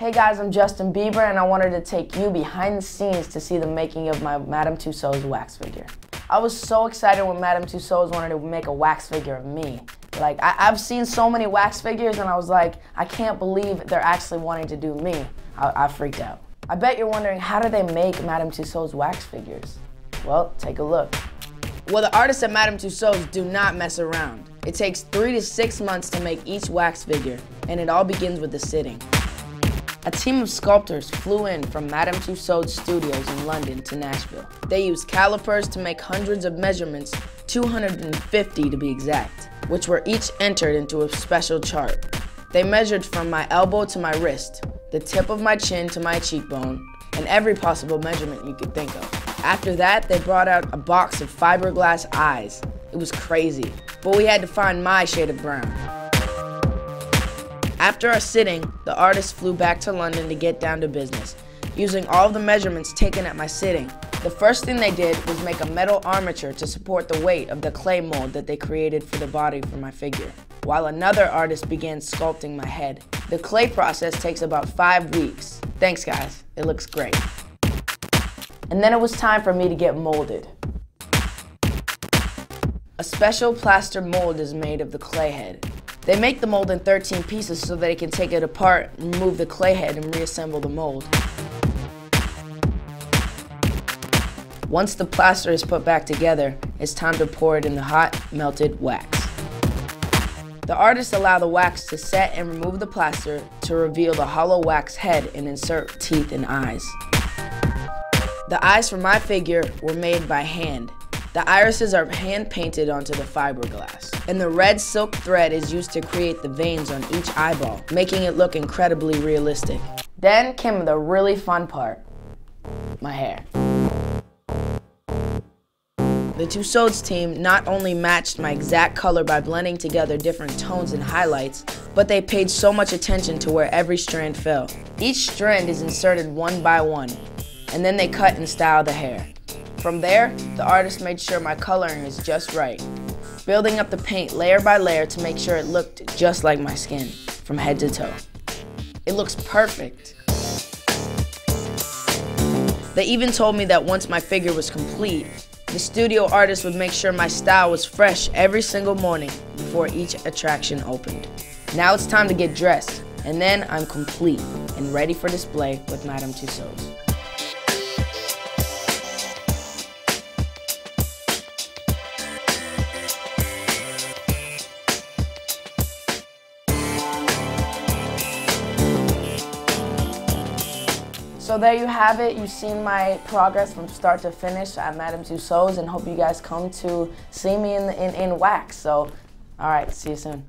Hey guys, I'm Justin Bieber and I wanted to take you behind the scenes to see the making of my Madame Tussauds wax figure. I was so excited when Madame Tussauds wanted to make a wax figure of me. Like, I've seen so many wax figures and I was like, I can't believe they're actually wanting to do me. I freaked out. I bet you're wondering, how do they make Madame Tussauds wax figures? Well, take a look. Well, the artists at Madame Tussauds do not mess around. It takes 3 to 6 months to make each wax figure, and it all begins with the sitting. A team of sculptors flew in from Madame Tussauds studios in London to Nashville. They used calipers to make hundreds of measurements, 250 to be exact, which were each entered into a special chart. They measured from my elbow to my wrist, the tip of my chin to my cheekbone, and every possible measurement you could think of. After that, they brought out a box of fiberglass eyes. It was crazy, but we had to find my shade of brown. After our sitting, the artist flew back to London to get down to business, using all of the measurements taken at my sitting. The first thing they did was make a metal armature to support the weight of the clay mold that they created for the body for my figure, while another artist began sculpting my head. The clay process takes about 5 weeks. Thanks guys, it looks great. And then it was time for me to get molded. A special plaster mold is made of the clay head. They make the mold in 13 pieces so that they can take it apart, remove the clay head, and reassemble the mold. Once the plaster is put back together, it's time to pour it in the hot, melted wax. The artists allow the wax to set and remove the plaster to reveal the hollow wax head and insert teeth and eyes. The eyes for my figure were made by hand. The irises are hand painted onto the fiberglass, and the red silk thread is used to create the veins on each eyeball, making it look incredibly realistic. Then came the really fun part, my hair. The Tussauds team not only matched my exact color by blending together different tones and highlights, but they paid so much attention to where every strand fell. Each strand is inserted one by one, and then they cut and style the hair. From there, the artist made sure my coloring is just right, building up the paint layer by layer to make sure it looked just like my skin, from head to toe. It looks perfect. They even told me that once my figure was complete, the studio artist would make sure my style was fresh every single morning before each attraction opened. Now it's time to get dressed, and then I'm complete and ready for display with Madame Tussauds. So there you have it. You've seen my progress from start to finish at Madame Tussauds, and hope you guys come to see me in wax. So, all right, see you soon.